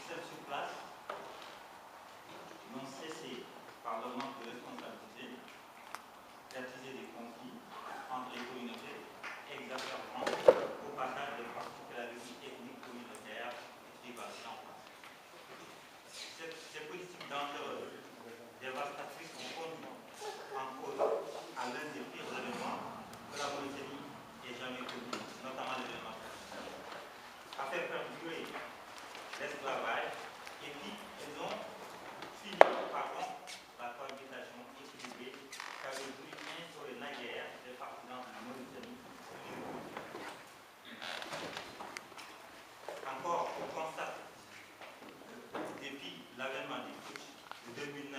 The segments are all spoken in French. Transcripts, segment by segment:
celles sur place n'ont cessé, par le manque de responsabilité, d'attiser des conflits entre les communautés, exacerbant au passage des particularités ethniques communautaires et tribales. Ces politiques dangereuses, dévastatrices, ont conduit en cause à l'un des pires événements que la Mauritanie ait jamais connu, notamment l'événement à faire perdurer l'esclavage, et puis elles ont fini par rompre la cohabitation équilibrée qu'avaient voulu instaurer naguère les partisans de la Mauritanie. Encore, on constate que depuis l'avènement du putsch de 2009,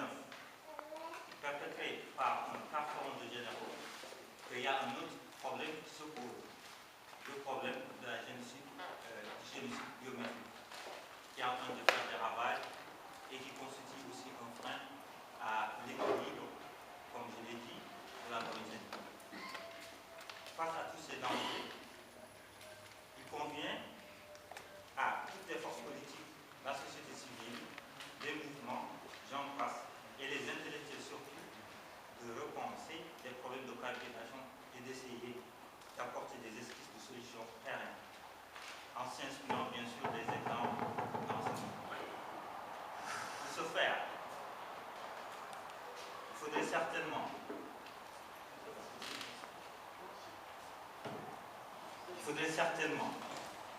perpétré par un carton de généraux, qu'il y a un autre problème qui se pose, le problème de la génocide biométrique, qui est en train de faire des ravages et qui constitue aussi un frein à l'équilibre, comme je l'ai dit, de la Mauritanie. Face à tous ces dangers, il convient à toutes les forces politiques, la société civile, les mouvements, j'en passe, et les intellectuels surtout, de repenser les problèmes de cohabitation et d'essayer d'apporter des esquisses de solutions pérennes, en s'inspirant bien sûr des exemples d'enseignement. Pour ce faire, il faudrait certainement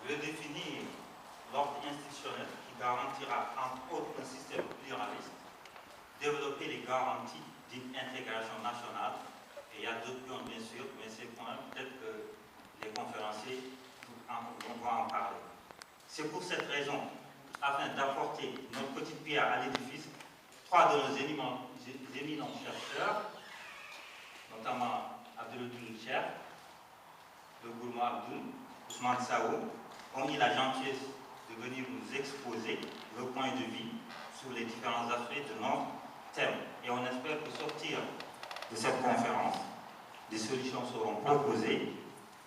redéfinir l'ordre institutionnel qui garantira entre autres un système pluraliste, développer les garanties d'une intégration nationale, et il y a d'autres points bien sûr, mais ces points, peut-être que les conférenciers vont en parler. C'est pour cette raison, afin d'apporter notre petite pierre à l'édifice, trois de nos éminents chercheurs, notamment Abdeloudou Cher, le Gourma Abdoul, Ousmane Sao, ont eu la gentillesse de venir nous exposer le point de vue sur les différents aspects de notre thème. Et on espère que sortir de cette conférence, des solutions seront proposées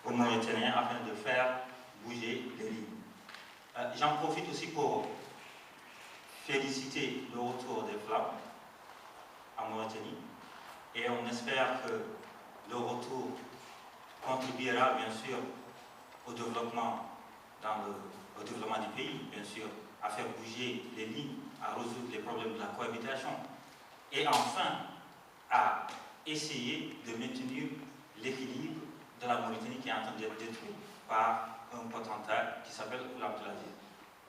aux Mauritaniens afin de faire bouger les lignes. J'en profite aussi pour féliciter le retour des flammes en Mauritanie et on espère que le retour contribuera bien sûr au développement, au développement du pays, bien sûr, à faire bouger les lignes, à résoudre les problèmes de la cohabitation et enfin à essayer de maintenir l'équilibre de la Mauritanie qui est en train d'être détruit par un potentat qui s'appelle Abdelaziz.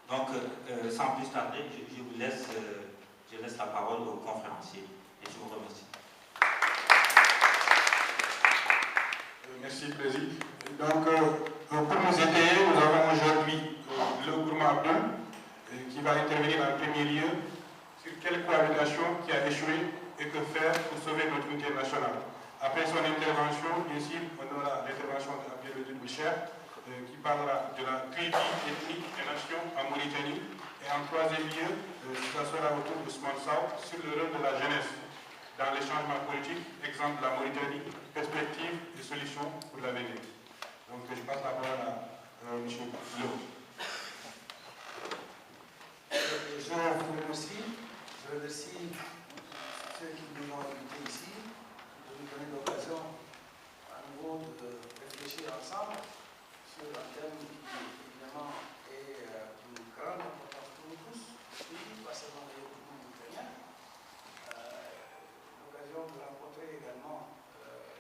Donc, sans plus tarder, je laisse la parole au conférencier et je vous remercie. Merci, Président. Donc, pour nous aider, nous avons aujourd'hui le Gourma Abdoul qui va intervenir en premier lieu sur quelle cohabitation qui a échoué et que faire pour sauver notre unité nationale. Après son intervention, bien sûr, on aura l'intervention d'Abdeloudou Boucher qui parlera de la critique ethnique et nation en Mauritanie. Et en troisième lieu, ça sera au tour de Ousmane Sao sur le rôle de la jeunesse dans les changements politiques, exemple de la Mauritanie, perspectives et solutions pour l'avenir. Donc je passe la parole à M. Lo. Je vous remercie. Je remercie ceux qui nous ont invités ici, de nous donner l'occasion à nouveau de réfléchir ensemble sur un thème qui évidemment est d'une grande importance pour nous tous, pas seulement les Mauritaniens. L'occasion de rencontrer également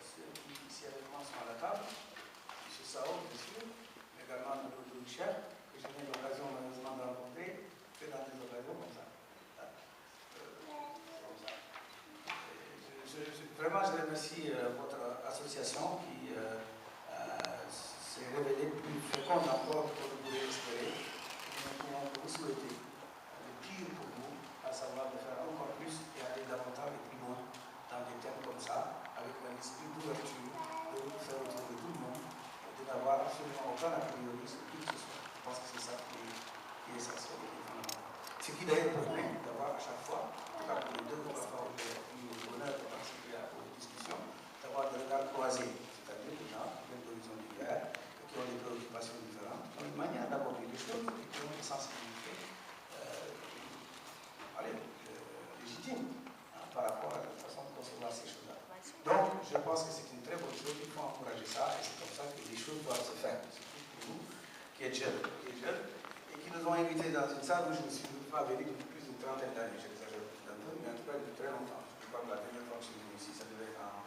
ceux qui ici avec moi sont à la table, M. Sao, bien sûr, mais également le Chef, que j'ai eu l'occasion malheureusement de rencontrer, que dans des occasions comme ça. Vraiment, je remercie votre association qui s'est révélée plus féconde encore que vous pouvez espérer. Nous pouvons vous souhaiter le pire pour vous, à savoir de faire encore plus et aller davantage et plus loin dans des thèmes comme ça, avec un esprit d'ouverture, de vous faire autour de tout le monde, et de n'avoir absolument aucun a priori sur qui que ce soit. Je pense que c'est ça qui est essentiel et qui est fondamental. Ce qui d'ailleurs permet d'avoir à chaque fois, en tout cas pour les deux parfois où j'ai eu le bonheur de participer aux discussions, d'avoir des regards croisés, c'est-à-dire des gens qui viennent d'horizons divers, qui ont des préoccupations différentes, qui ont une manière d'aborder les choses et qui ont des sensibilités qui est jeune, et qui nous ont invités dans une salle où je ne suis pas venu depuis plus d'une trentaine d'années, j'exagère un peu, mais en tout cas depuis très longtemps. Je ne sais pas, la dernière fois que je suis venu ici, ça devait être en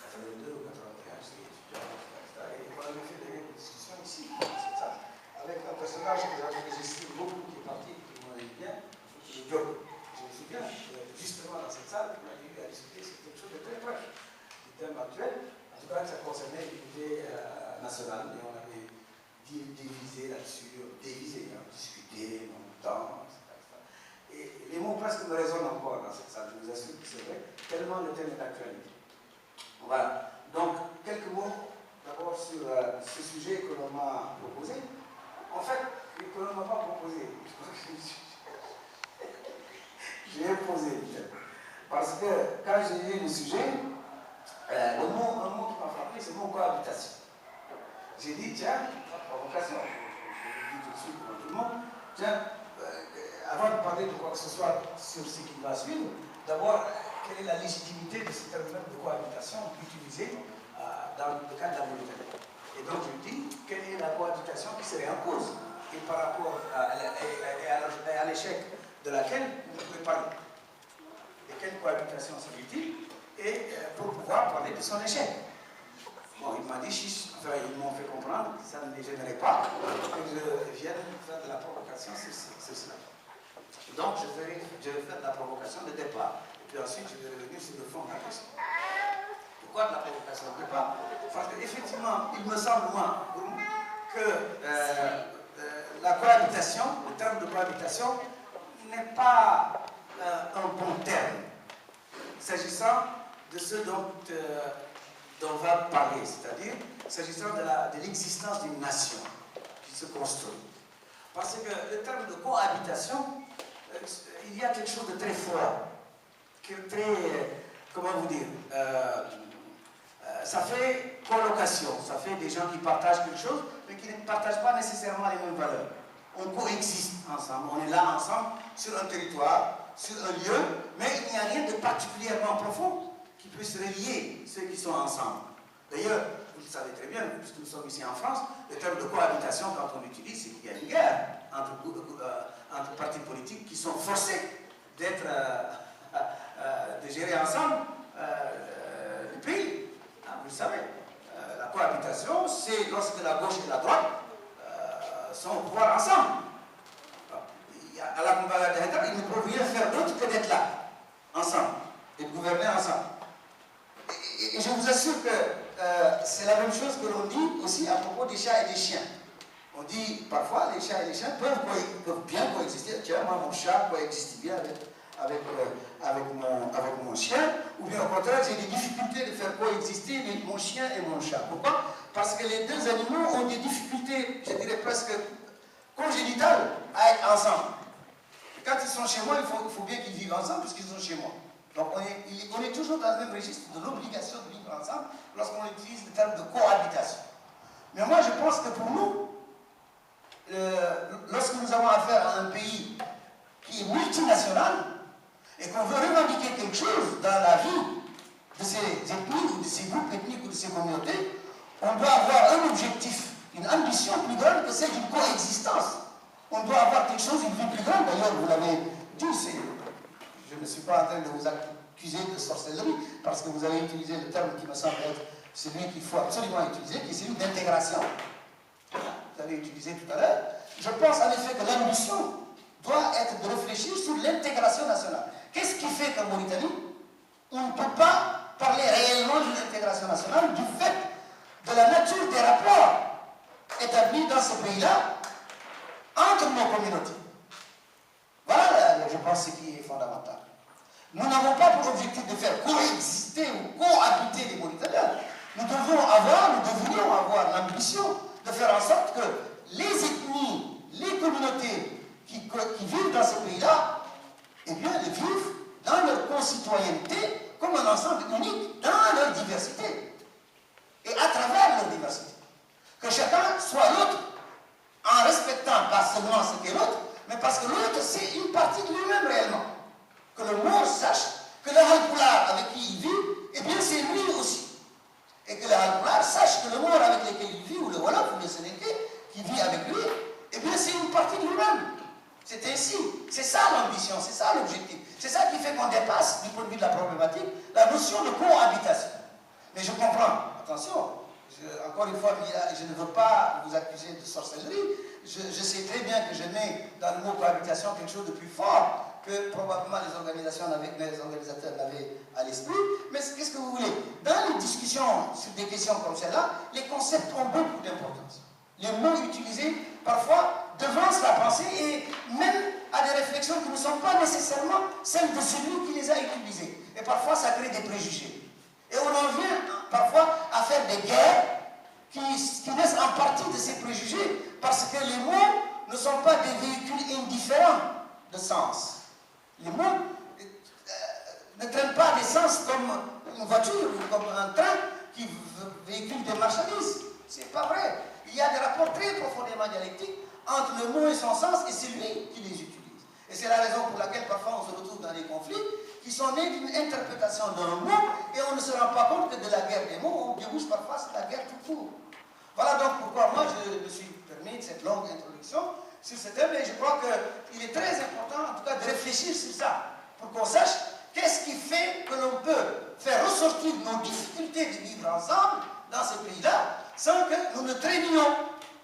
82 ou 81, j'étais étudiant, etc. Et on avait fait des discussions ici, dans cette salle, avec un personnage que j'estime beaucoup, qui est parti, qui m'en dit bien, qui est Diop. Je me souviens, justement dans cette salle, on a eu à discuter sur quelque chose de très proche du thème actuel. En tout cas, ça concernait l'unité nationale, et on avait divisé là-dessus, discuté longtemps, etc. Et les mots presque me résonnent encore dans cette salle, je vous assure que c'est vrai, tellement le thème est d'actualité. Voilà. Donc, quelques mots d'abord sur ce sujet que l'on m'a proposé. En fait, que l'on ne m'a pas proposé. J'ai imposé le thème. Parce que quand j'ai lu le sujet, un mot qui m'a frappé, c'est le mot cohabitation. J'ai dit, tiens, provocation, je le dis tout de suite devant tout le monde, tiens, avant de parler de quoi que ce soit sur ce qui va suivre, d'abord, quelle est la légitimité de ce terme de cohabitation utilisé dans le cadre de la Mauritanie. Et donc je dis, quelle est la cohabitation qui serait en cause et par rapport à l'échec de laquelle vous pouvez parler. Et quelle cohabitation s'agit-il et pour pouvoir parler de son échec. Bon, il m'a dit, enfin, ils m'ont fait comprendre que ça ne les gênerait pas que je vienne faire de la provocation sur cela. Donc, je vais faire de la provocation de départ. Et puis ensuite, je vais revenir sur le fond de la question. Pourquoi de la provocation de départ? Parce qu'effectivement, il me semble, moi, que la cohabitation, le terme de cohabitation, n'est pas un bon terme, s'agissant de ce dont on va parler, c'est-à-dire s'agissant de l'existence d'une nation qui se construit. Parce que le terme de cohabitation, il y a quelque chose de très fort, comment vous dire, ça fait colocation, ça fait des gens qui partagent quelque chose, mais qui ne partagent pas nécessairement les mêmes valeurs. On coexiste ensemble, on est là ensemble, sur un territoire, sur un lieu, mais il n'y a rien de particulièrement profond qui puisse relier ceux qui sont ensemble. D'ailleurs, vous le savez très bien, puisque nous sommes ici en France, le terme de cohabitation, quand on l'utilise, c'est qu'il y a une guerre entre partis politiques qui sont forcés de gérer ensemble le pays. Vous le savez, la cohabitation, c'est lorsque la gauche et la droite sont au pouvoir ensemble. À la Convention, ils ne peuvent rien faire d'autre que d'être là, ensemble, et de gouverner ensemble. Et je vous assure que c'est la même chose que l'on dit aussi à propos des chats et des chiens. On dit parfois les chats et les chiens peuvent bien coexister. Tiens, moi, mon chat coexiste bien avec mon chien, ou bien au contraire, j'ai des difficultés de faire coexister mon chien et mon chat. Pourquoi? Parce que les deux animaux ont des difficultés, je dirais presque congénitales, à être ensemble. Et quand ils sont chez moi, il faut bien qu'ils vivent ensemble puisqu'ils sont chez moi. Donc on est toujours dans le même registre de l'obligation de vivre ensemble lorsqu'on utilise le terme de cohabitation. Mais moi je pense que pour nous, lorsque nous avons affaire à un pays qui est multinational et qu'on veut revendiquer quelque chose dans la vie de ces ethnies ou de ces groupes ethniques ou de ces communautés, on doit avoir un objectif, une ambition plus grande que celle d'une coexistence. On doit avoir quelque chose, une vie plus grande. D'ailleurs, vous l'avez dit, je ne suis pas en train de vous accuser de sorcellerie, parce que vous avez utilisé le terme qui me semble être celui qu'il faut absolument utiliser, qui est celui d'intégration. Vous avez utilisé tout à l'heure. Je pense en effet que l'ambition doit être de réfléchir sur l'intégration nationale. Qu'est-ce qui fait qu'en Mauritanie, on ne peut pas parler réellement d'une intégration nationale du fait de la nature des rapports établis dans ce pays-là entre nos communautés? Voilà, je pense, ce qui est fondamental. Nous n'avons pas pour objectif de faire coexister ou cohabiter les Mauritaniens. Nous devrions avoir l'ambition de faire en sorte que les ethnies, les communautés qui vivent dans ce pays-là, eh bien, les vivent dans leur concitoyenneté comme un ensemble unique, dans leur diversité et à travers leur diversité. Que chacun soit l'autre en respectant pas seulement ce qu'est l'autre, mais parce que l'autre, c'est une partie de lui-même réellement. Que le Maure sache que le Halpulaar avec qui il vit, eh bien c'est lui aussi. Et que le Halpulaar sache que le Maure avec lequel il vit, ou le Wolof, ou le Sénégalais, qui vit avec lui, l'ambition, c'est ça l'objectif. C'est ça qui fait qu'on dépasse, du point de vue de la problématique, la notion de cohabitation. Mais je comprends, attention, encore une fois, je ne veux pas vous accuser de sorcellerie. Je sais très bien que je mets dans le mot cohabitation quelque chose de plus fort que probablement les organisateurs n'avaient à l'esprit. Mais qu'est-ce que vous voulez? Dans les discussions sur des questions comme celle-là, les concepts ont beaucoup d'importance. Les mots utilisés, parfois, devancent la pensée et même à des réflexions qui ne sont pas nécessairement celles de celui qui les a utilisées. Et parfois, ça crée des préjugés. Et on en vient parfois à faire des guerres qui naissent en partie de ces préjugés parce que les mots ne sont pas des véhicules indifférents de sens. Les mots ne traînent pas d'essence comme une voiture ou comme un train qui véhicule des marchandises. C'est pas vrai. Il y a des rapports très profondément dialectiques entre le mot et son sens et c'est lui qui les utilise. Et c'est la raison pour laquelle parfois on se retrouve dans des conflits qui sont nés d'une interprétation d'un mot et on ne se rend pas compte que de la guerre des mots, on débouche parfois sur la guerre tout court. Voilà donc pourquoi moi je me suis permis de cette longue introduction sur ce thème et je crois qu'il est très important en tout cas de réfléchir sur ça pour qu'on sache qu'est-ce qui fait que l'on peut faire ressortir nos difficultés de vivre ensemble dans ce pays-là sans que nous ne traînions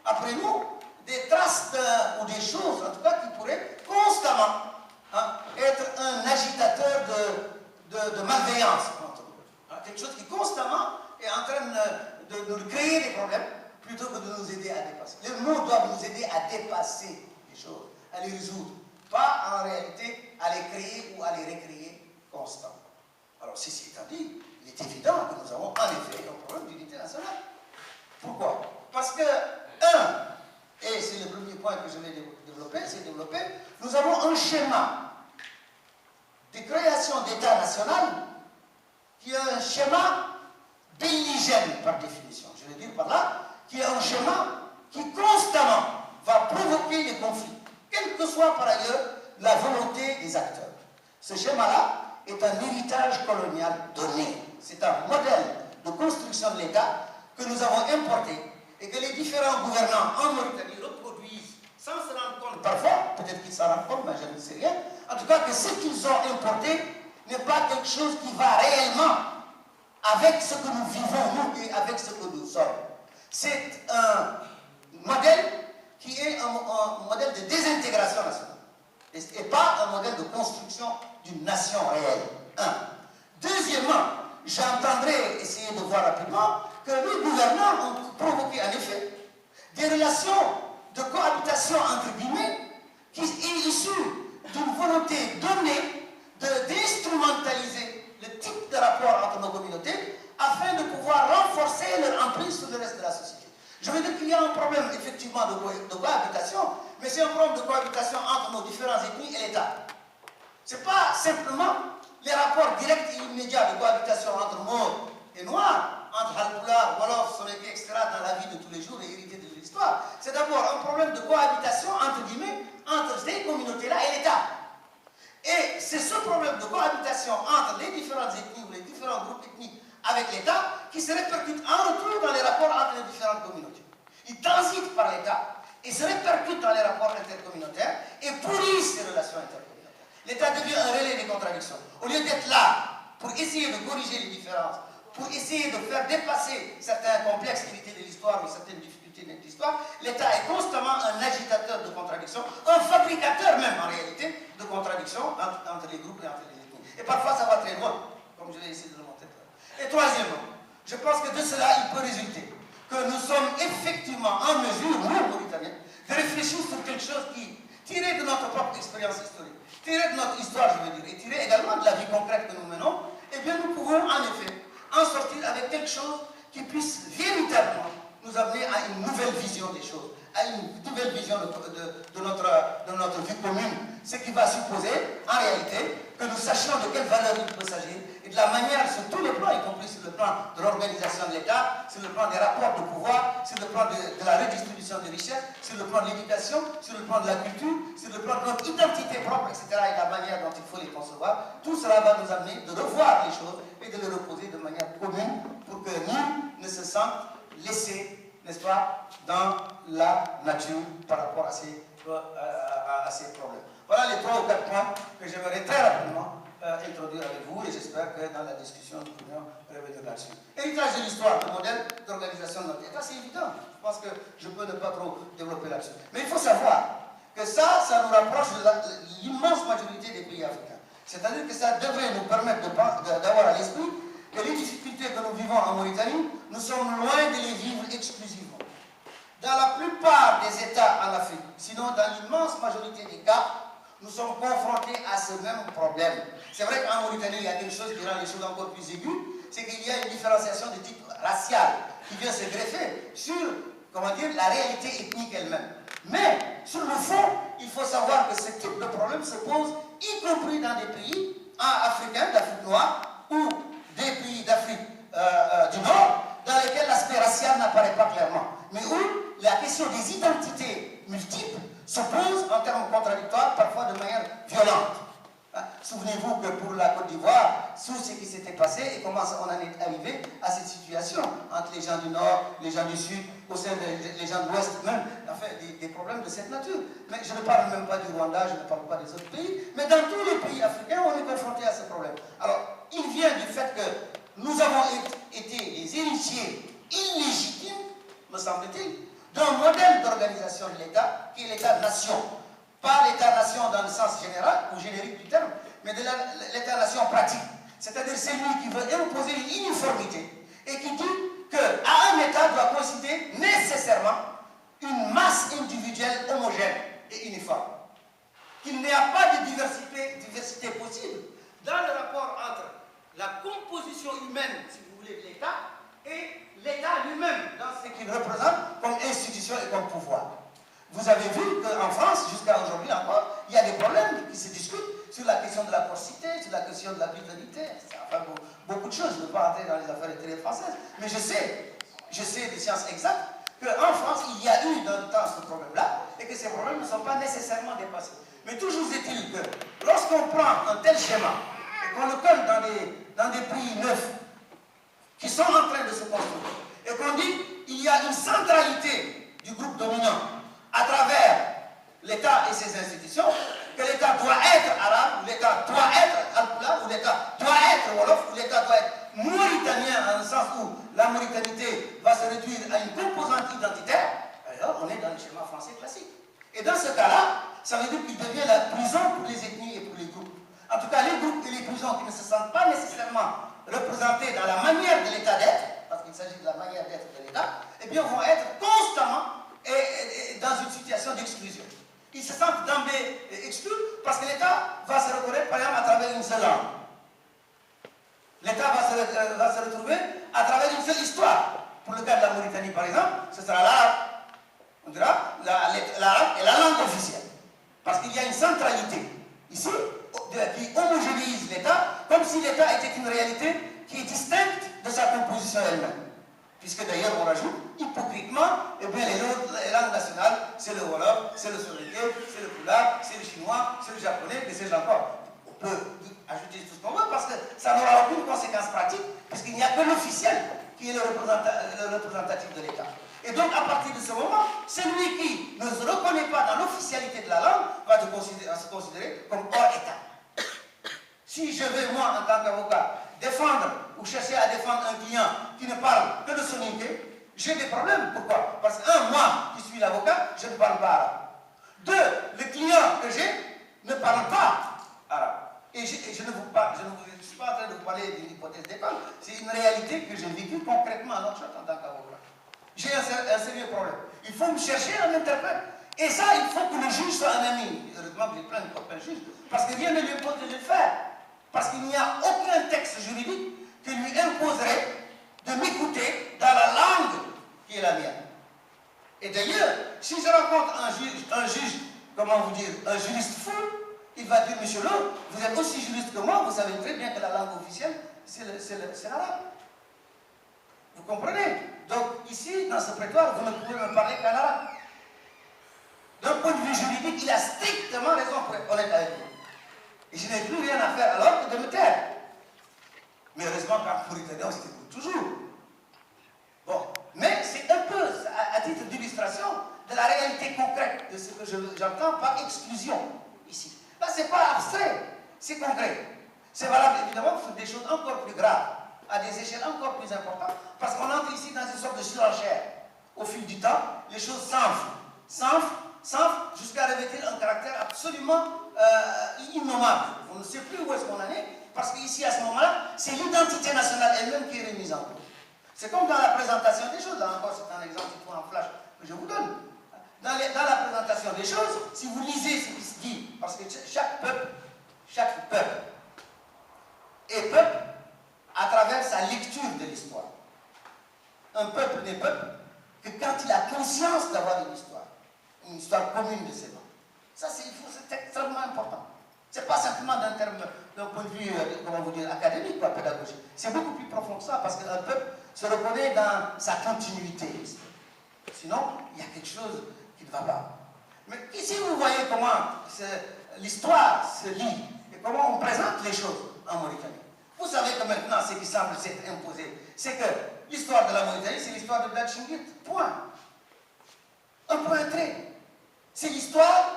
après nous des traces ou des choses en tout cas qui pourraient constamment être un agitateur de malveillance entre nous. Quelque chose qui constamment est en train de nous créer des problèmes plutôt que de nous aider à dépasser. Les mots doivent nous aider à dépasser les choses, à les résoudre, pas en réalité à les créer ou à les recréer constamment. Alors, ceci étant dit, il est évident que nous avons en effet un problème d'unité nationale. Pourquoi? Parce que, et c'est le premier point que je vais développer, nous avons un schéma de création d'État national qui est un schéma belligène par définition. Je veux dire par là, qui est un schéma qui constamment va provoquer les conflits, quelle que soit par ailleurs la volonté des acteurs. Ce schéma-là est un héritage colonial donné. C'est un modèle de construction de l'État que nous avons importé et que les différents gouvernants en Mauritanie reproduisent sans se rendre compte, parfois, peut-être qu'ils s'en rendent compte, mais je ne sais rien, en tout cas que ce qu'ils ont importé n'est pas quelque chose qui va réellement avec ce que nous vivons, nous, et avec ce que nous sommes. C'est un modèle qui est un modèle de désintégration nationale et pas un modèle de construction d'une nation réelle. Deuxièmement, j'entendrai essayer de voir rapidement que les gouvernants ont provoqué en effet des relations de cohabitation entre guillemets qui est issue d'une volonté donnée d'instrumentaliser le type de rapport entre nos communautés afin de pouvoir renforcer leur emprise sur le reste de la société. Je veux dire qu'il y a un problème effectivement de cohabitation, mais c'est un problème de cohabitation entre nos différentes ethnies et l'État. Ce n'est pas simplement les rapports directs et immédiats de cohabitation entre Maures et Noirs, entre Halpulaar, Wolof, Soninké, etc. dans la vie de tous les jours et hérité de l'histoire. C'est d'abord un problème de cohabitation entre guillemets entre ces communautés-là et l'État. Et c'est ce problème de cohabitation entre les différentes ethnies ou les différents groupes ethniques avec l'État qui se répercute en retour dans les rapports entre les différentes communautés. Ils transitent par l'État et se répercutent dans les rapports intercommunautaires et pourrissent ces relations intercommunautaires. L'État devient un relais des contradictions. Au lieu d'être là pour essayer de corriger les différences, pour essayer de faire dépasser certains complexes hérités de l'histoire ou certaines difficultés de l'histoire, l'État est constamment un agitateur de contradictions, un fabricateur même en réalité de contradictions entre les groupes et entre les ethnies. Et parfois ça va très loin, comme je vais essayer de le montrer. Et troisièmement, je pense que de cela il peut résulter que nous sommes effectivement en mesure, nous Mauritaniens, de réfléchir sur quelque chose qui, tiré de notre propre expérience historique, tiré de notre histoire je veux dire, et tiré également de la vie concrète que nous menons, eh bien nous pouvons en effet en sortir avec quelque chose qui puisse véritablement nous amener à une nouvelle vision des choses, à une nouvelle vision de notre vie commune, ce qui va supposer en réalité que nous sachions de quelle valeur il peut s'agir et de la manière sur tous les plans, y compris sur le plan de l'organisation de l'État, sur le plan des rapports de pouvoir, sur le plan de la redistribution des richesses, sur le plan de l'éducation, sur le plan de la culture, sur le plan de notre identité propre, etc. et la manière dont il faut les concevoir. Tout cela va nous amener de revoir les choses et de les reposer de manière commune pour que nul ne se sente laissé, n'est-ce pas, dans la nature par rapport à ces problèmes. Voilà les 3 ou 4 points que j'aimerais très rapidement introduire avec vous et j'espère que dans la discussion nous pourrons revenir là-dessus. Héritage de l'histoire, le modèle d'organisation de notre État, c'est évident. Je pense que je peux ne pas trop développer là-dessus. Mais il faut savoir que ça nous rapproche de l'immense majorité des pays africains. C'est-à-dire que ça devrait nous permettre d'avoir à l'esprit que les difficultés que nous vivons en Mauritanie, nous sommes loin de les vivre exclusivement. Dans la plupart des États en Afrique, sinon dans l'immense majorité des cas, nous sommes confrontés à ce même problème. C'est vrai qu'en Mauritanie, il y a quelque chose qui rend les choses encore plus aiguës, c'est qu'il y a une différenciation de type racial qui vient se greffer sur, comment dire, la réalité ethnique elle-même. Mais, sur le fond, il faut savoir que ce type de problème se pose, y compris dans des pays africains, d'Afrique noire, ou des pays d'Afrique du Nord, dans lesquels l'aspect racial n'apparaît pas clairement, mais où la question des identités multiples se pose en termes contradictoires, parfois de manière violente. Souvenez-vous que pour la Côte d'Ivoire, tout ce qui s'était passé et comment on en est arrivé à cette situation entre les gens du Nord, les gens du Sud, au sein des gens de l'Ouest même, enfin des problèmes de cette nature. Mais je ne parle même pas du Rwanda, je ne parle pas des autres pays, mais dans tous les pays africains, on est confronté à ce problème. Alors, il vient du fait que nous avons été les héritiers illégitimes, me semble-t-il, d'un modèle d'organisation de l'État qui est l'État-nation. Pas l'État-nation dans le sens général ou générique du terme, mais de l'État-nation pratique. C'est-à-dire celui qui veut imposer une uniformité et qui dit qu'à un État doit coïncider nécessairement une masse individuelle homogène et uniforme. Qu'il n'y a pas de diversité possible dans le rapport entre la composition humaine, si vous voulez, de l'État et l'État lui-même dans ce qu'il représente comme institution et comme pouvoir. Vous avez vu qu'en France, jusqu'à aujourd'hui encore, il y a des problèmes qui se discutent sur la question de la porcité, sur la question de la britannicité, enfin beaucoup de choses. Je ne veux pas entrer dans les affaires intérieures françaises, mais je sais des sciences exactes qu'en France, il y a eu dans le temps ce problème-là et que ces problèmes ne sont pas nécessairement dépassés. Mais toujours est-il que lorsqu'on prend un tel schéma et qu'on le colle dans des pays neufs qui sont en train de se construire et qu'on dit qu'il y a une centralité du groupe dominant à travers l'État et ses institutions, que l'État doit être arabe, ou l'État doit être alpula, ou l'État doit être wolof, ou l'État doit être mauritanien, dans le sens où la mauritanité va se réduire à une composante identitaire, alors on est dans le schéma français classique. Et dans ce cas-là, ça veut dire qu'il devient la prison pour les ethnies et pour les groupes. En tout cas, les groupes et les prisons qui ne se sentent pas nécessairement représentés dans la manière de l'État d'être, parce qu'il s'agit de la manière d'être de l'État, eh bien vont être constamment dans une situation d'exclusion. Ils se sentent d'emblée exclus parce que l'État va se reconnaître par exemple à travers une seule langue. L'État va se retrouver à travers une seule histoire. Pour le cas de la Mauritanie par exemple, ce sera l'arabe. On dira l'arabe est la langue officielle. Parce qu'il y a une centralité ici qui homogénéise l'État comme si l'État était une réalité qui est distincte de sa composition elle-même. Puisque d'ailleurs on rajoute hypocritement, eh bien les langues nationales, c'est le wolof, c'est le soninké, c'est le pulaar, c'est le chinois, c'est le japonais, et c'est encore. On peut ajouter tout ce qu'on veut parce que ça n'aura aucune conséquence pratique, puisqu'il n'y a que l'officiel qui est le représentatif de l'État. Et donc à partir de ce moment, celui qui ne se reconnaît pas dans l'officialité de la langue va se considérer comme hors État. Si je vais, moi, en tant qu'avocat, défendre ou chercher à défendre un client qui ne parle que de soninké, j'ai des problèmes. Pourquoi? Parce que, moi, qui suis l'avocat, je ne parle pas arabe. Deux, le client que j'ai ne parle pas arabe. Et je ne suis pas en train de vous parler d'une hypothèse d'école, c'est une réalité que j'ai vécue concrètement en Nouakchott en tant qu'avocat. J'ai un sérieux problème. Il faut me chercher un interprète. Et ça, il faut que le juge soit un ami. Heureusement que j'ai plein de copains juges, parce que rien ne lui impose de le faire. Parce qu'il n'y a aucun texte juridique qui lui imposerait de m'écouter dans la langue qui est la mienne. Et d'ailleurs, si je rencontre un juge, comment vous dire, un juriste fou, il va dire, monsieur Lo, vous êtes aussi juriste que moi, vous savez très bien que la langue officielle, c'est l'arabe. Vous comprenez? Donc ici, dans ce prétoire, vous ne pouvez me parler qu'en arabe. D'un point de vue juridique, il a strictement raison pour être honnête avec vous. Et je n'ai plus rien à faire alors que de me taire. Mais heureusement qu'en Mauritanie, on s'écoute toujours. Bon, mais c'est un peu, à titre d'illustration, de la réalité concrète de ce que j'entends par exclusion. ici. Là, ce n'est pas abstrait, c'est concret. C'est valable évidemment pour des choses encore plus graves, à des échelles encore plus importantes, parce qu'on entre ici dans une sorte de surenchère. Au fil du temps, les choses s'enflent, jusqu'à revêtir un caractère absolument innommable. On ne sait plus où est-ce qu'on en est, parce qu'ici, à ce moment-là, c'est l'identité nationale elle-même qui est remise en cause. C'est comme dans la présentation des choses, là encore, c'est un exemple en flash que je vous donne. Dans la présentation des choses, si vous lisez ce qui se dit, parce que chaque peuple est peuple à travers sa lecture de l'histoire. Un peuple n'est peuple que quand il a conscience d'avoir une histoire commune de ses noms. Ça, c'est extrêmement important. Ce n'est pas simplement d'un point de vue, comment vous dire, académique, quoi, pédagogique. C'est beaucoup plus profond que ça, parce qu'un peuple se reconnaît dans sa continuité. Sinon, il y a quelque chose qui ne va pas. Mais ici, vous voyez comment l'histoire se lit et comment on présente les choses en Mauritanie. Vous savez que maintenant, ce qui semble s'être imposé, c'est que l'histoire de la Mauritanie, c'est l'histoire de Black Chingit. Point. Un point trait. C'est l'histoire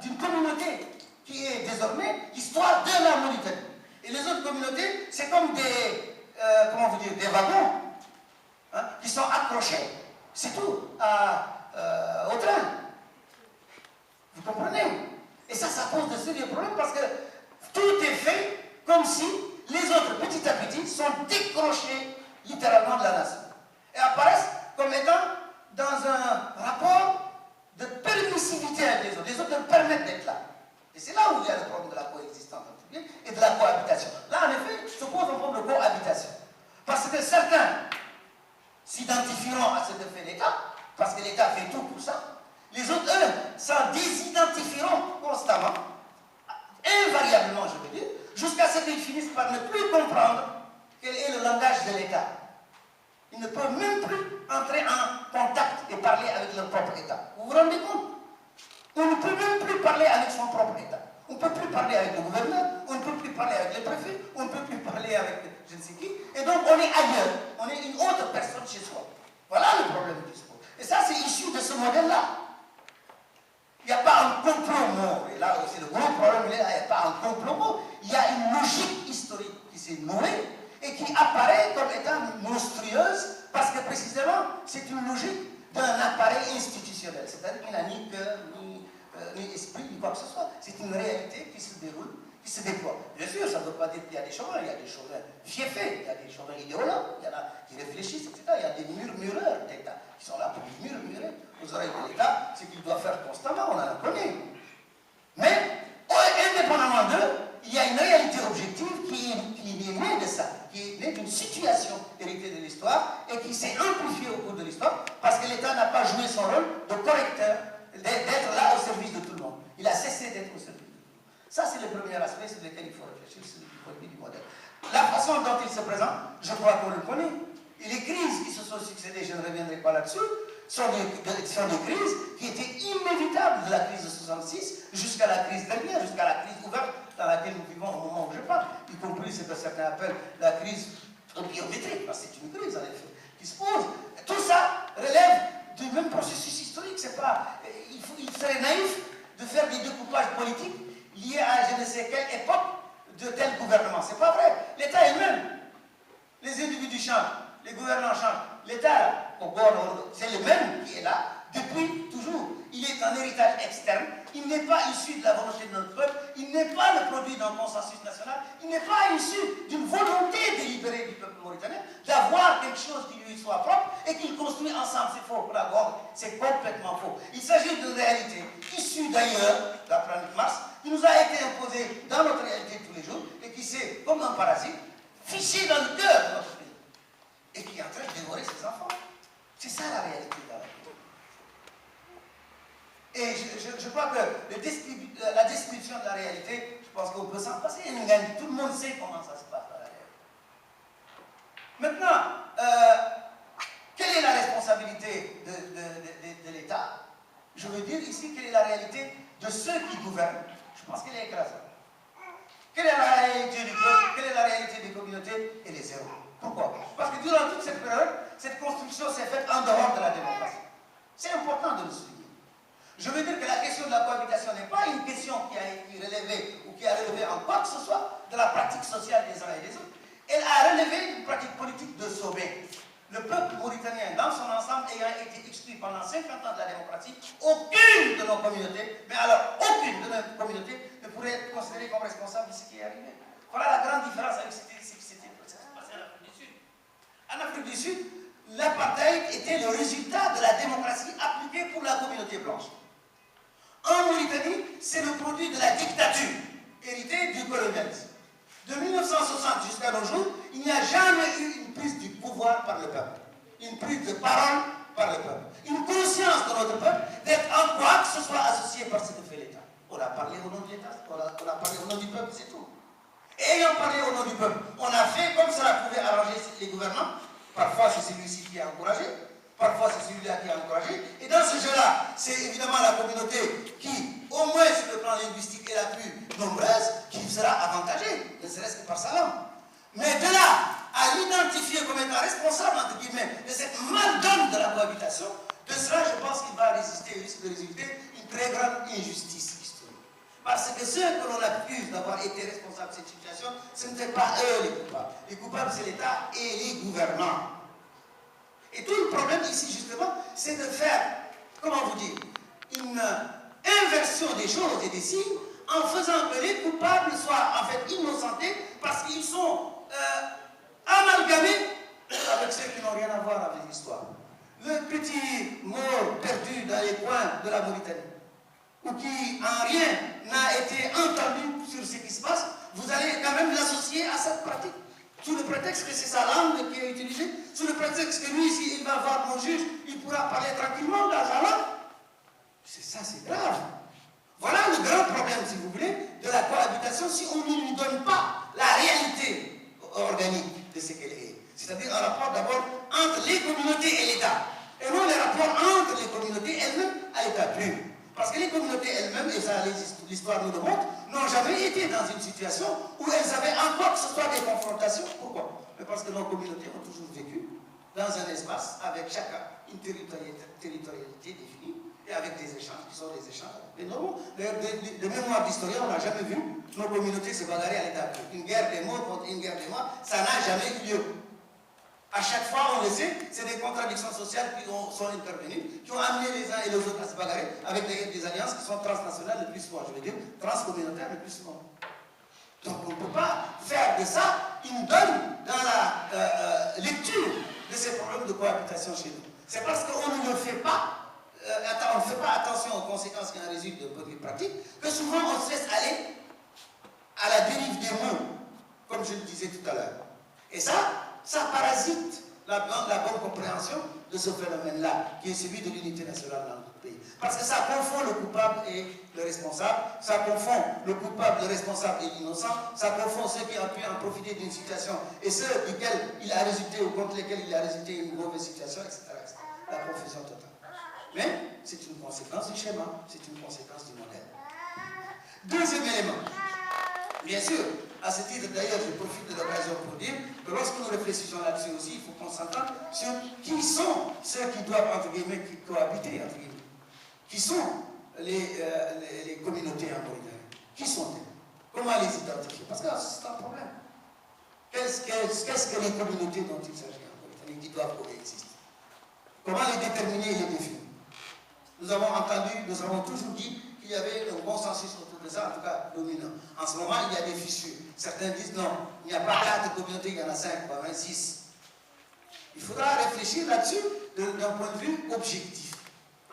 d'une communauté qui est désormais l'histoire de la Mauritanie. Et les autres communautés, c'est comme des, comment vous dire, des wagons, hein, qui sont accrochés, c'est tout, au train. Vous comprenez? Et ça pose de sérieux problèmes parce que tout est fait comme si les autres, petit à petit, sont décrochés littéralement de la nation. Et apparaissent comme étant dans un rapport de permissivité avec les autres. Les autres leur permettent d'être là. Et c'est là où il y a le problème de la coexistence et de la cohabitation. Là, en effet, se pose un problème de cohabitation. Parce que certains s'identifieront à ce que fait l'État, parce que l'État fait tout pour ça. Les autres, eux, s'en désidentifieront constamment, invariablement, je veux dire, jusqu'à ce qu'ils finissent par ne plus comprendre quel est le langage de l'État. Ils ne peuvent même plus entrer en contact et parler avec leur propre État. Vous vous rendez compte? On ne peut même plus parler avec son propre État. On ne peut plus parler avec le gouverneur, on ne peut plus parler avec le préfet, on ne peut plus parler avec je ne sais qui. Et donc on est ailleurs, on est une autre personne chez soi. Voilà le problème qui se pose. Et ça, c'est issu de ce modèle-là. Il n'y a pas un complot mort. Et là, c'est le gros problème, il n'y a pas un complot mort. Il y a une logique historique qui s'est nouée et qui apparaît comme étant monstrueuse parce que précisément, c'est une logique d'un appareil institutionnel. C'est-à-dire qu'il n'a ni cœur, ni esprit, ni quoi que ce soit. C'est une réalité qui se déroule, qui se déploie. Bien sûr, ça ne veut pas dire qu'il y a des chauvins, il y a des chauvins fiefés, il y a des chauvins idéologues, il y en a qui réfléchissent, etc. Il y a des murmureurs d'État qui sont là pour murmurer aux oreilles de l'État ce qu'il doit faire constamment, on en connaît. Mais, indépendamment d'eux, il y a une réalité objective qui est née de ça, qui est née d'une situation héritée de l'histoire et qui s'est amplifiée au cours de l'histoire parce que l'État n'a pas joué son rôle de correcteur, d'être là au service de tout le monde. Il a cessé d'être au service de tout le monde. Ça, c'est le premier aspect sur lequel il faut réfléchir, c'est du point de vue du modèle. La façon dont il se présente, je crois qu'on le connaît. Et les crises qui se sont succédées, je ne reviendrai pas là-dessus, sont des crises qui étaient inévitables de la crise de 66 jusqu'à la crise dernière, jusqu'à la crise ouverte dans laquelle nous vivons au moment où je parle, y compris ce que certains appellent la crise biométrique, parce que c'est une crise en effet qui se pose. Tout ça relève du même processus historique. C'est pas, il serait naïf de faire des découpages politiques liés à je ne sais quelle époque de tel gouvernement. C'est pas vrai. L'État est le même. Les individus changent, les gouvernants changent. L'État, c'est le même qui est là depuis toujours. Il est un héritage externe. Il n'est pas issu de la volonté de notre peuple. Il n'est pas le produit d'un consensus national. Il n'est pas issu d'une volonté délibérée du peuple mauritanien d'avoir quelque chose qui lui soit propre et qu'il construit ensemble. C'est faux. C'est complètement faux. Il s'agit d'une réalité issue d'ailleurs, de la planète Mars, qui nous a été imposée dans notre réalité de tous les jours et qui s'est, comme un parasite, fiché dans le cœur de notre pays et qui est en train de dévorer ses enfants. C'est ça la réalité de la vie. Et je crois que la description de la réalité, je pense qu'on peut s'en passer. Tout le monde sait comment ça se passe dans la réalité. Maintenant, quelle est la responsabilité de l'État? Je veux dire ici, quelle est la réalité de ceux qui gouvernent? Je pense qu'elle est écrasante. Quelle est la réalité du peuple? Quelle est la réalité des communautés? Elle est zéro. Pourquoi? Parce que durant toute cette période, cette construction s'est faite en dehors de la démocratie. C'est important de le souligner. Je veux dire que la question de la cohabitation n'est pas une question qui a été relevée ou qui a relevé en quoi que ce soit de la pratique sociale des uns et des autres. Elle a relevé une pratique politique de sommet. Le peuple mauritanien, dans son ensemble, ayant été exclu pendant 50 ans de la démocratie, aucune de nos communautés, mais alors aucune de nos communautés, ne pourrait être considérée comme responsable de ce qui est arrivé. Voilà la grande différence avec ce qui s'était passé en Afrique du Sud. En Afrique du Sud, l'apartheid était le résultat de la démocratie appliquée pour la communauté blanche. En Mauritanie, c'est le produit de la dictature héritée du colonialisme. De 1960 jusqu'à nos jours, il n'y a jamais eu une prise du pouvoir par le peuple, une prise de parole par le peuple, une conscience de notre peuple d'être en quoi que ce soit associé par ce que fait l'État. On a parlé au nom de l'État, on a parlé au nom du peuple, c'est tout. Et ayant parlé au nom du peuple, on a fait comme cela pouvait arranger les gouvernants. Parfois c'est celui-ci qui a encouragé, parfois c'est celui-là qui a encouragé. Et dans ce jeu-là, c'est évidemment la communauté qui, au moins sur le plan linguistique, est la plus nombreuse, qui sera avantagée, ne serait-ce que par sa langue. Mais de là à l'identifier comme étant responsable, entre guillemets, de cette mal-donne de la cohabitation, de cela, je pense qu'il va résister, risque de résulter une très grande injustice historique. Parce que ceux que l'on accuse d'avoir été responsables de cette situation, ce n'étaient pas eux les coupables. Les coupables, c'est l'État et les gouvernants. Et tout le problème ici, justement, c'est de faire, comment vous dire, une inversion des choses et des signes en faisant que les coupables soient en fait innocentés parce qu'ils sont amalgamés avec ceux qui n'ont rien à voir avec l'histoire. Le petit mort perdu dans les coins de la Mauritanie, ou qui en rien n'a été entendu sur ce qui se passe, vous allez quand même l'associer à cette pratique. Sous le prétexte que c'est sa langue qui est utilisée, sous le prétexte que lui, s'il va voir mon juge, il pourra parler tranquillement dans sa langue. C'est ça, c'est grave. Voilà le grand problème, si vous voulez, de la cohabitation si on ne lui donne pas la réalité organique de ce qu'elle est. C'est-à-dire un rapport d'abord entre les communautés et l'État. Et non les rapports entre les communautés elles-mêmes à l'État pur. Parce que les communautés elles-mêmes, et ça l'histoire nous le montre, n'ont jamais été dans une situation où elles avaient en quoi que ce soit des confrontations. Pourquoi? Mais parce que nos communautés ont toujours vécu dans un espace avec chacun une territorialité définie et avec des échanges qui sont des échanges. Et normaux, de mémoire d'historien, on n'a jamais vu nos communautés se bagarrer à l'état pur. Une guerre des morts contre une guerre des morts, ça n'a jamais eu lieu. À chaque fois, on le sait, c'est des contradictions sociales qui sont intervenues, qui ont amené les uns et les autres à se bagarrer avec des alliances qui sont transnationales le plus souvent, je veux dire, transcommunautaires le plus souvent. Donc on ne peut pas faire de ça une donne dans la lecture de ces problèmes de cohabitation chez nous. C'est parce qu'on ne le fait pas, on ne fait pas attention aux conséquences qui en résultent de produits pratiques, que souvent on se laisse aller à la dérive des mots, comme je le disais tout à l'heure. Et ça parasite la bonne compréhension de ce phénomène-là, qui est celui de l'unité nationale dans notre pays. Parce que ça confond le coupable et le responsable, ça confond le coupable, le responsable et l'innocent, ça confond ceux qui ont pu en profiter d'une situation et ceux duquel il a résulté ou contre lesquels il a résulté une mauvaise situation, etc. La confusion totale. Mais c'est une conséquence du schéma, c'est une conséquence du modèle. Deuxième élément. Bien sûr, à ce titre d'ailleurs, je profite de l'occasion pour dire que lorsque nous réfléchissons là-dessus aussi, il faut qu'on s'entende sur qui sont ceux qui doivent, entre guillemets, cohabiter, entre guillemets. Qui sont les communautés en Mauritanie? Qui sont-elles? Comment les identifier? Parce que c'est un problème. Qu'est-ce que les communautés dont il s'agit en Mauritanie qui doivent coexister? Comment les déterminer et les définir? Nous avons entendu, nous avons toujours dit qu'il y avait un consensus autour de ça, en tout cas dominant. En ce moment, il y a des fissures. Certains disent non, il n'y a pas 4 communautés, il y en a 5, pas 26. Il faudra réfléchir là-dessus d'un point de vue objectif,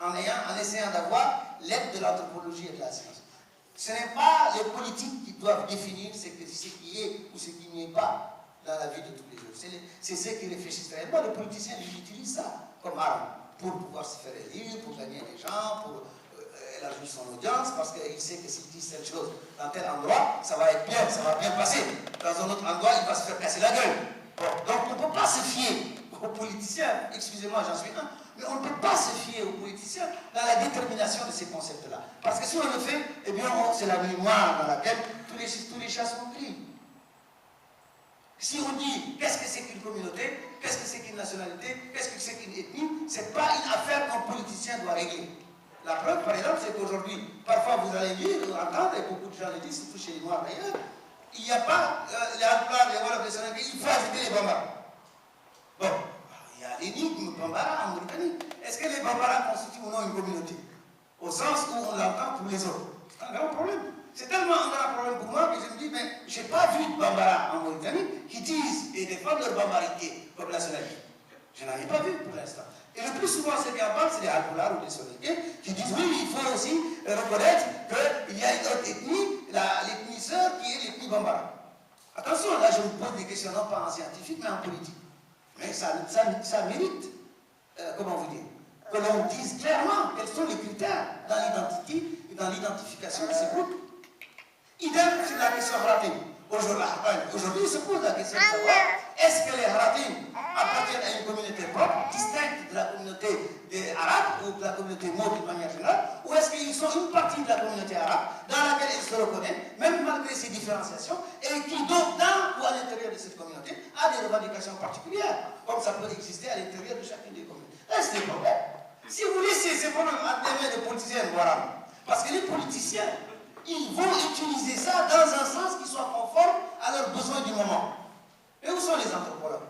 en essayant d'avoir l'aide de l'anthropologie et de la science. Ce n'est pas les politiques qui doivent définir ce qui est ou ce qui n'y est pas dans la vie de tous les jours. C'est ceux qui réfléchissent réellement. Les politiciens, ils utilisent ça comme arme pour pouvoir se faire élire, pour gagner des gens, pour élargir son audience, parce qu'il sait que s'il dit cette chose dans tel endroit, ça va être bien, ça va bien passer. Dans un autre endroit, il va se faire casser la gueule. Bon, donc on ne peut pas se fier aux politiciens, excusez-moi, j'en suis un, mais on ne peut pas se fier aux politiciens dans la détermination de ces concepts-là. Parce que si on le fait, eh bien, c'est la mémoire dans laquelle tous les chats sont pris. Si on dit qu'est-ce que c'est qu'une communauté, qu'est-ce que c'est qu'une nationalité, qu'est-ce que c'est qu'une ethnie, ce n'est pas une affaire qu'un politicien doit régler. La preuve, par exemple, c'est qu'aujourd'hui, parfois vous allez lire, entendre, et beaucoup de gens le disent, surtout chez les Noirs d'ailleurs, il n'y a pas les Alpulaar, les Wolof, les Sénégalais, il faut ajouter les Bambara. Bon, il y a l'énigme Bambara en Mauritanie. Est-ce que les Bambara constituent ou non une communauté? Au sens où on l'entend pour les autres. C'est un grand problème. C'est tellement un grand problème pour moi que je me dis, mais je n'ai pas vu de Bambara en Mauritanie qui disent et défendent leur bambarité comme nationalité. Je n'en ai pas vu pour l'instant. Et le plus souvent, ceux qui en parlent, c'est des Alpulaar ou des Soninké qui disent oui, il faut aussi reconnaître qu'il y a une autre ethnie, l'ethnie sœur qui est l'ethnie Bambara. Attention, là je me pose des questions non pas en scientifique mais en politique. Mais ça mérite, comment vous dire, que l'on dise clairement quels sont les critères dans l'identité et dans l'identification de ces groupes. Idem sur la question Haratim. Aujourd'hui, il se pose la question de savoir est-ce que les Haratim appartiennent à une communauté propre, distincte de la communauté des Arabes ou de la communauté Maure d'une manière générale, ou est-ce qu'ils sont une partie de la communauté arabe dans laquelle ils se reconnaissent, même malgré ces différenciations, et qui donc dans ou à l'intérieur de cette communauté a des revendications particulières, comme ça peut exister à l'intérieur de chacune des communautés. Là, c'est des problèmes. Si vous laissez ces problèmes à des mains de politiciens, voilà, parce que les politiciens, ils vont utiliser ça dans un sens qui soit conforme à leurs besoins du moment. Et où sont les anthropologues?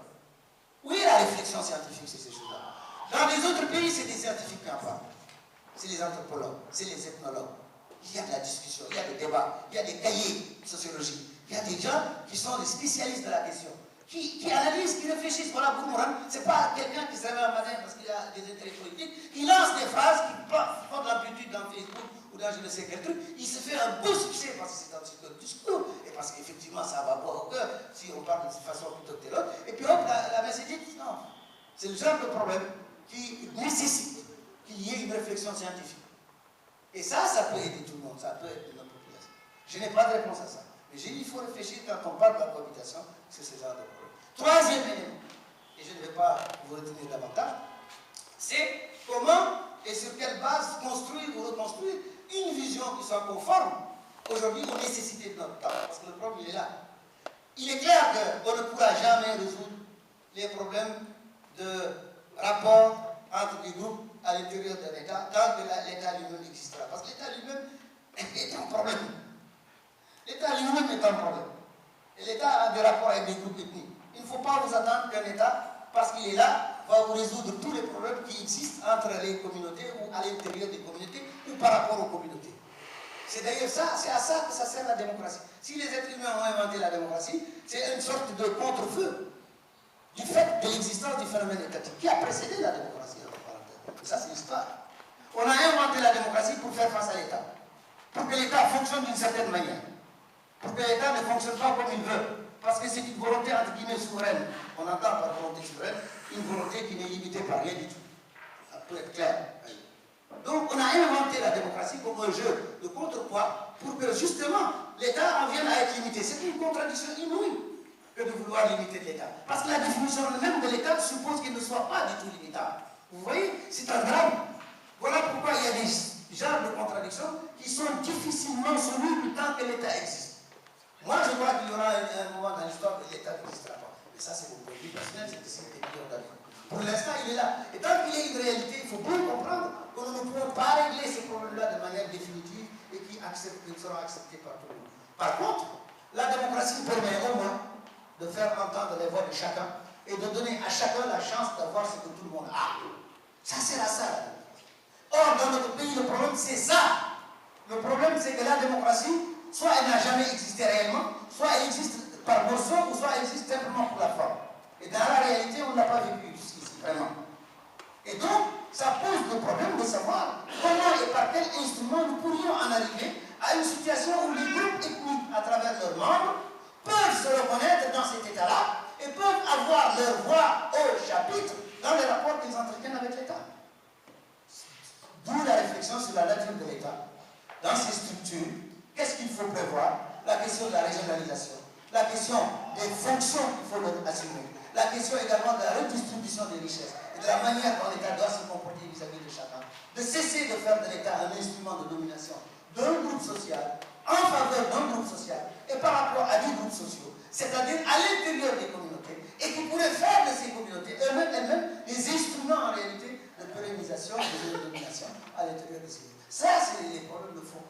Où est la réflexion scientifique sur ces choses-là? Dans les autres pays, c'est des scientifiques qui en parlent. C'est les anthropologues, c'est les ethnologues. Il y a de la discussion, il y a des débats, il y a des cahiers sociologiques. Il y a des gens qui sont des spécialistes de la question, qui analysent, qui réfléchissent. Voilà, Bourmouran, c'est pas quelqu'un qui se réveille un matin parce qu'il a des intérêts politiques, qui lance des phrases, qui font de l'amplitude dans Facebook ou dans je ne sais quel truc. Il se fait un beau succès parce que c'est un petit peu de discours et parce qu'effectivement ça va boire au cœur si on parle de cette façon plutôt que de l'autre. Et puis hop, la messe est dite. Non. C'est le genre de problème qui nécessite qu'il y ait une réflexion scientifique. Et ça peut aider tout le monde, ça peut aider notre population. Je n'ai pas de réponse à ça. Mais j'ai dit qu'il faut réfléchir quand on parle de la cohabitation, c'est ce genre de problème. Troisième élément, et je ne vais pas vous retenir davantage, c'est comment et sur quelle base construire ou reconstruire une vision qui soit conforme aujourd'hui aux nécessités de notre temps. Parce que le problème, il est là. Il est clair qu'on ne pourra jamais résoudre les problèmes de rapport entre des groupes à l'intérieur d'un État tant que l'État lui-même existera. Parce que l'État lui-même est un problème. L'État lui-même est un problème. Et l'État a des rapports avec des groupes ethniques. Il ne faut pas vous attendre qu'un État, parce qu'il est là, va vous résoudre tous les problèmes qui existent entre les communautés ou à l'intérieur des communautés ou par rapport aux communautés. C'est d'ailleurs ça, c'est à ça que ça sert la démocratie. Si les êtres humains ont inventé la démocratie, c'est une sorte de contre-feu du fait de l'existence du phénomène étatique qui a précédé la démocratie. Ça, c'est l'histoire. On a inventé la démocratie pour faire face à l'État. Pour que l'État fonctionne d'une certaine manière. Pour que l'État ne fonctionne pas comme il veut. Parce que c'est une volonté entre guillemets souveraine. On entend par volonté souveraine une volonté qui n'est limitée par rien du tout. Ça peut être clair. Donc on a inventé la démocratie comme un jeu de contrepoids pour que justement l'État en vienne à être limité. C'est une contradiction inouïe que de vouloir limiter l'État. Parce que la définition même de l'État suppose qu'il ne soit pas du tout limitable. Vous voyez, c'est un drame. Voilà pourquoi il y a des genres de contradictions qui sont difficilement solubles tant que l'État existe. Moi, je crois qu'il y aura un moment dans l'histoire où l'État n'existera pas. Mais ça, c'est mon point de vue personnel, c'est des millions d'années. Pour l'instant, il est là. Et tant qu'il y a une réalité, il faut bien comprendre que nous ne pouvons pas régler ces problèmes-là de manière définitive et qui seront acceptés par tout le monde. Par contre, la démocratie permet au moins de faire entendre les voix de chacun et de donner à chacun la chance d'avoir ce que tout le monde a. Ça sert à ça, la démocratie. Or, dans notre pays, le problème, c'est ça. Le problème, c'est que la démocratie, soit elle n'a jamais existé réellement, soit elle existe par notion, ou soit elle existe simplement pour la forme. Et dans la réalité, on ne l'a pas vécu jusqu'ici, vraiment. Et donc, ça pose le problème de savoir comment et par quel instrument nous pourrions en arriver à une situation où les groupes ethniques, à travers leurs membres, peuvent se reconnaître dans cet état-là et peuvent avoir leur voix au chapitre dans les rapports qu'ils entretiennent avec l'État. D'où la réflexion sur la nature de l'État, dans ses structures, qu'est-ce qu'il faut prévoir, la question de la régionalisation, la question des fonctions qu'il faut assumer, la question également de la redistribution des richesses et de la manière dont l'État doit se comporter vis-à-vis de chacun, de cesser de faire de l'État un instrument de domination d'un groupe social en faveur d'un groupe social et par rapport à des groupes sociaux, c'est-à-dire à l'intérieur des communautés, et qui pourrait faire de ces communautés elles-mêmes des instruments en réalité de pérennisation et de domination à l'intérieur des civils. Ça, c'est les problèmes de fond.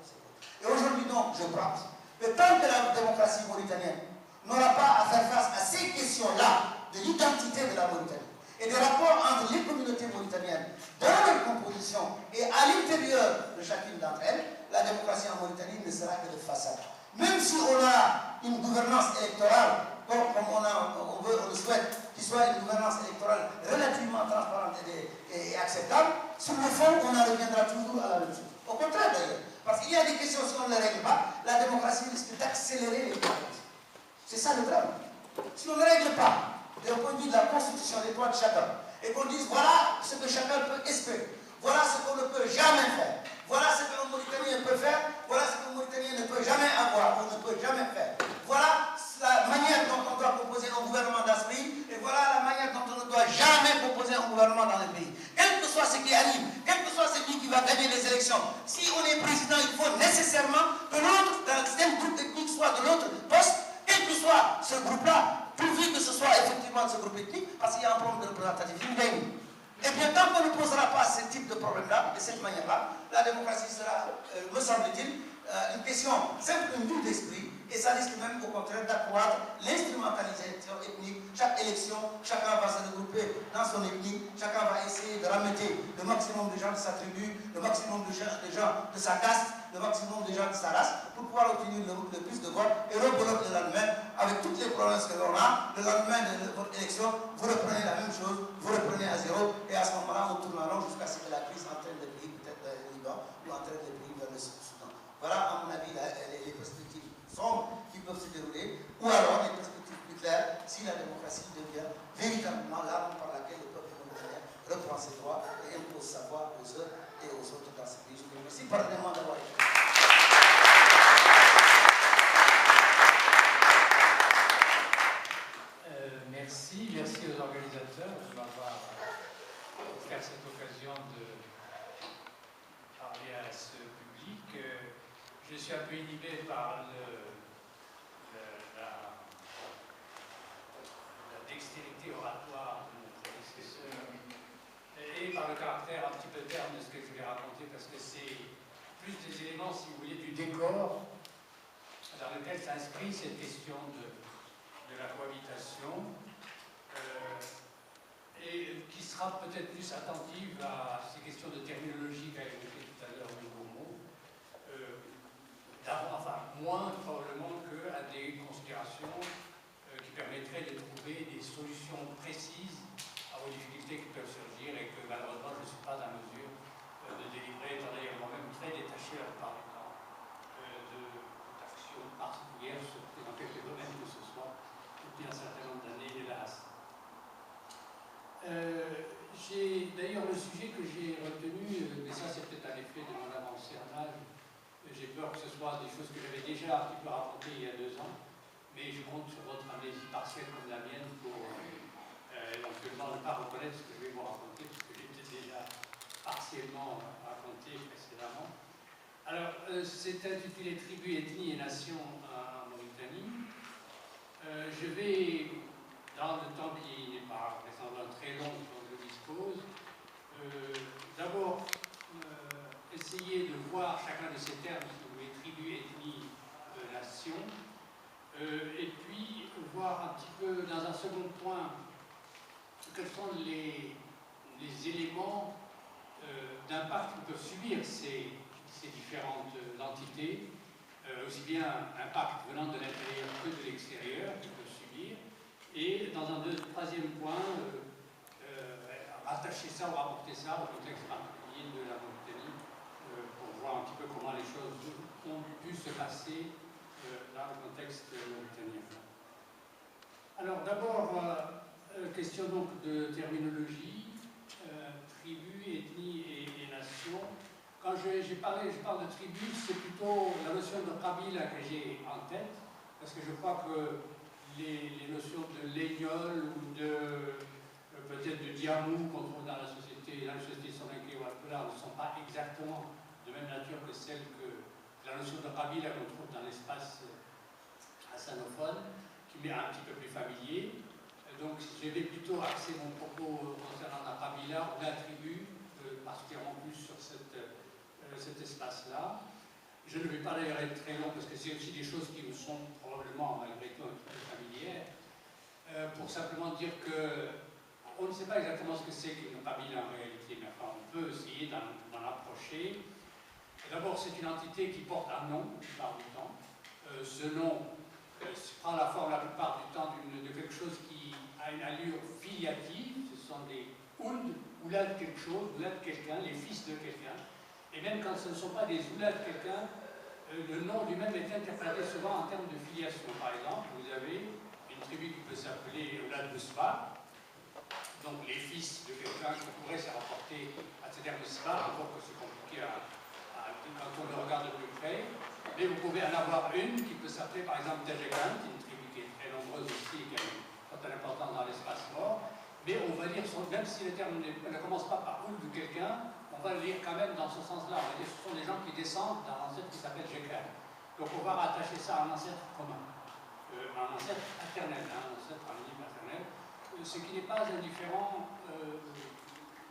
Et aujourd'hui, donc, je pense que tant que la démocratie mauritanienne n'aura pas à faire face à ces questions-là de l'identité de la Mauritanie et des rapports entre les communautés mauritaniennes dans leur composition et à l'intérieur de chacune d'entre elles, la démocratie en Mauritanie ne sera que de façade. Même si on a une gouvernance électorale, comme on le souhaite, qu'il soit une gouvernance électorale relativement transparente et acceptable, sur le fond, on en reviendra toujours à la même chose. Au contraire d'ailleurs, parce qu'il y a des questions, si on ne les règle pas, la démocratie risque d'accélérer les problèmes. C'est ça le drame. Si on ne règle pas, d'un point de vue de la constitution des droits de chacun, et qu'on dise voilà ce que chacun peut espérer, voilà ce qu'on ne peut jamais faire, voilà ce que le Mauritanien peut faire, voilà ce que le Mauritanien ne peut jamais avoir, ou ne peut jamais faire, voilà la manière dont on doit proposer un gouvernement dans ce pays, et voilà la manière dont on ne doit jamais proposer un gouvernement dans le pays. Quel que soit ce qui arrive, quel que soit celui qui va gagner les élections, si on est président, il faut nécessairement que l'autre, dans un groupe ethnique, soit de l'autre poste, quel que soit ce groupe-là, pourvu que ce soit effectivement de ce groupe ethnique, parce qu'il y a un problème de représentativité. Et bien, tant qu'on ne posera pas ce type de problème-là, de cette manière-là, la démocratie sera, me semble-t-il, une question simple, une vue d'esprit, et ça risque même au contraire d'accroître l'instrumentalisation ethnique. Chaque élection, chacun va se regrouper dans son ethnie, chacun va essayer de ramener le maximum de gens de sa tribu, le maximum de gens de sa caste, le maximum de gens de sa race, pour pouvoir obtenir le plus de votes, et rebelote le lendemain, avec toutes les provinces que l'on a, le lendemain de votre élection, vous reprenez la même chose, vous reprenez à zéro, et à ce moment-là, on tourne en rond jusqu'à ce que la crise entraîne le pays, peut-être vers le Liban, ou entraîne le pays vers le Soudan. Voilà, à mon avis, les perspectives sombres qui peuvent se dérouler, ou alors les perspectives plus claires, si la démocratie devient véritablement l'arme par laquelle le peuple mauritanien reprend ses droits et impose sa voix aux uns et aux autres dans ce pays. Je vous remercie pardonnez-moi d'avoir été. Merci aux organisateurs de m'avoir offert cette occasion de parler à ce public. Je suis un peu inhibé par la dextérité oratoire de mon prédécesseur et par le caractère un petit peu terne de ce que je vais raconter, parce que c'est plus des éléments, si vous voulez, du décor dans lequel s'inscrit cette question de la cohabitation. Et qui sera peut-être plus attentive à ces questions de terminologie qu'a évoqué tout à l'heure Hugo, enfin moins probablement qu'à des considérations qui permettraient de trouver des solutions précises aux difficultés qui peuvent surgir et que malheureusement je ne suis pas en mesure de délivrer, étant d'ailleurs moi-même très détaché la plupart du temps d'actions particulières dans quelques domaines que ce soit depuis un certain nombre d'années, hélas. J'ai d'ailleurs le sujet que j'ai retenu, mais ça c'est peut-être un effet de mon avancée en âge. J'ai peur que ce soit des choses que j'avais déjà un petit peu racontées il y a 2 ans, mais je compte sur votre amnésie partielle comme la mienne pour éventuellement ne pas reconnaître ce que je vais vous raconter, parce que j'ai peut-être déjà partiellement raconté précédemment. Alors, c'est intitulé Tribus, ethnies et nations en Mauritanie. Je vais, dans le temps qui n'est pas vraisemblablement très long dont je dispose, d'abord essayer de voir chacun de ces termes, si vous voulez, tribu, ethnie, nation, et puis voir un petit peu, dans un second point, quels sont les éléments d'impact que peuvent subir ces différentes entités, aussi bien impact venant de l'intérieur que de l'extérieur qu'ils peuvent subir, et dans un troisième point, rattacher ça ou rapporter ça au contexte particulier de la Mauritanie pour voir un petit peu comment les choses ont pu se passer dans le contexte mauritanien. Alors d'abord, question donc de terminologie, tribu, ethnie et nation. Quand je parle de tribu, c'est plutôt la notion de Kabila que j'ai en tête, parce que je crois que les notions de Légnol ou peut-être de Diamou qu'on trouve dans la société soninké ou Alpela ne sont pas exactement de même nature que celle que la notion de Kabila qu'on trouve dans l'espace hassanophone, qui m'est un petit peu plus familier. Donc je vais plutôt axer mon propos concernant la Kabila ou la tribu, particulièrement plus sur cette espace-là. Je ne vais pas d'ailleurs être très long parce que c'est aussi des choses qui me sont probablement, malgré tout, un petit peu familières, pour simplement dire que on ne sait pas exactement ce que c'est qu'une famille en réalité, mais enfin, on peut essayer d'en approcher. D'abord, c'est une entité qui porte un nom, la plupart du temps. Ce nom prend la forme, la plupart du temps, de quelque chose qui a une allure filiative. Ce sont des oulad quelque chose, oulad quelqu'un, les fils de quelqu'un. Et même quand ce ne sont pas des oulad quelqu'un, le nom lui-même est interprété souvent en termes de filiation. Par exemple, vous avez une tribu qui peut s'appeler oulad de Sba, donc les fils de quelqu'un qui pourrait se rapporter à ce terme de Sba, encore que c'est compliqué quand on le regarde de plus près. Mais vous pouvez en avoir une qui peut s'appeler par exemple Tajekant, une tribu qui est très nombreuse aussi et qui a une certaine importance dans l'espace mort. Mais on va dire, même si le terme ne commence pas par oul de quelqu'un, on va le lire quand même dans ce sens-là. On va dire que ce sont des gens qui descendent d'un ancêtre qui s'appelle Jekan. Donc on va rattacher ça à un ancêtre commun, un ancêtre paternel, un ancêtre en ligne paternelle, ce qui n'est pas indifférent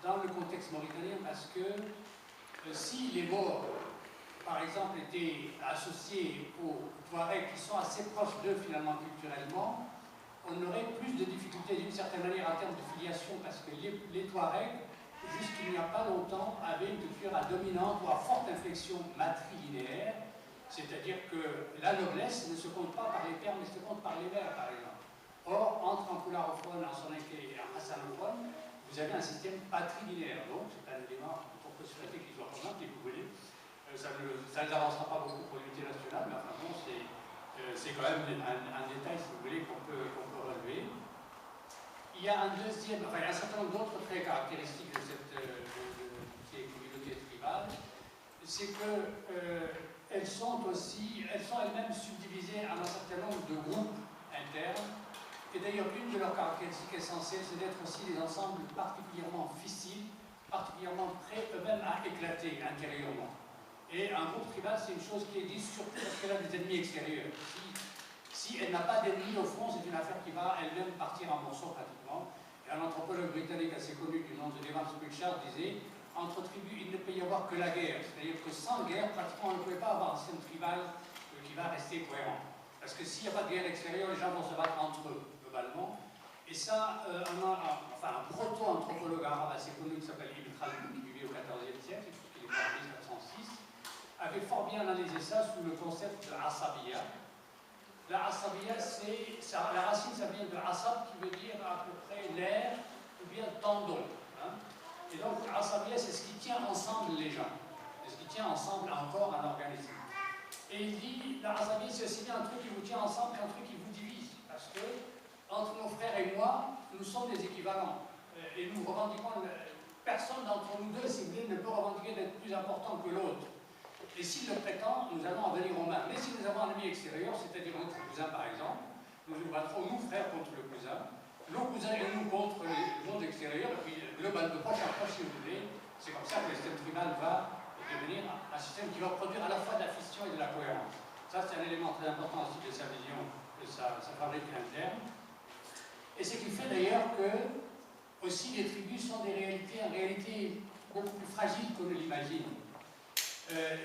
dans le contexte mauritanien parce que si les morts, par exemple, étaient associés aux Touaregs qui sont assez proches d'eux finalement culturellement, on aurait plus de difficultés d'une certaine manière en termes de filiation parce que les Touaregs, jusqu'il n'y a pas longtemps, avaient une culture à dominante ou à forte inflexion matrilinéaire, c'est-à-dire que la noblesse ne se compte pas par les pères mais se compte par les mères, par exemple. Or, entre un poularophone, un soninké et un hassanophone, vous avez un système patrilinéaire. Donc, c'est un élément pour que ce fait qu'il soit commun, si vous voulez. Ça ne avancera pas beaucoup pour l'unité nationale, mais enfin bon, c'est quand même un détail, si vous voulez, qu'on peut relever. Il y a un deuxième, enfin, il y a un certain nombre d'autres traits caractéristiques de ces communautés tribales, c'est qu'elles sont elles-mêmes subdivisées en un certain nombre de groupes internes. Et d'ailleurs, une de leurs caractéristiques essentielles, c'est d'être aussi des ensembles particulièrement fissiles, particulièrement prêts eux-mêmes à éclater intérieurement. Et un groupe tribal, c'est une chose qui existe surtout parce qu'elle a des ennemis extérieurs. Si elle n'a pas d'ennemis, au fond, c'est une affaire qui va elle-même partir en morceaux pratiquement. Et un anthropologue britannique assez connu du nom de Evans Pritchard disait « Entre tribus, il ne peut y avoir que la guerre. » C'est-à-dire que sans guerre, pratiquement, on ne pouvait pas avoir un système tribal qui va rester cohérent. Parce que s'il n'y a pas de guerre extérieure, les gens vont se battre entre eux, globalement. Et ça, un proto-anthropologue arabe assez connu qui s'appelle Ibn Khaldun, qui vivait au XIVe siècle, il est mort en 1406, avait fort bien analysé ça sous le concept de asabiya. La asabiya, la racine, ça vient de asab, qui veut dire à peu près nerf ou bien tendon. Hein. Et donc, asabiya, c'est ce qui tient ensemble les gens, c'est ce qui tient ensemble encore un organisme. Et il dit, la asabiya, c'est aussi bien un truc qui vous tient ensemble qu'un truc qui vous divise. Parce que, entre nos frères et moi, nous sommes des équivalents. Et nous revendiquons, personne d'entre nous deux, si vous voulez, ne peut revendiquer d'être plus important que l'autre. Et s'il le prétend, nous allons en venir aux mains. Mais si nous avons un ennemi extérieur, c'est-à-dire notre cousin par exemple, nous nous battrons, nous frères contre le cousin, nos cousins et nous contre le monde extérieur, et puis global de proche à proche, si vous voulez. C'est comme ça que le système tribal va devenir un système qui va produire à la fois de la fission et de la cohérence. Ça, c'est un élément très important aussi de sa vision, de sa fabrique interne. Et ce qui fait d'ailleurs que aussi les tribus sont des réalités, en réalité, beaucoup plus fragiles qu'on ne l'imagine.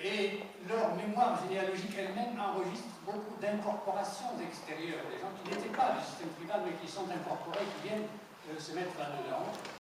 Et leur mémoire généalogique elle-même enregistre beaucoup d'incorporations extérieures, des gens qui n'étaient pas du système tribal mais qui sont incorporés, qui viennent se mettre là-dedans.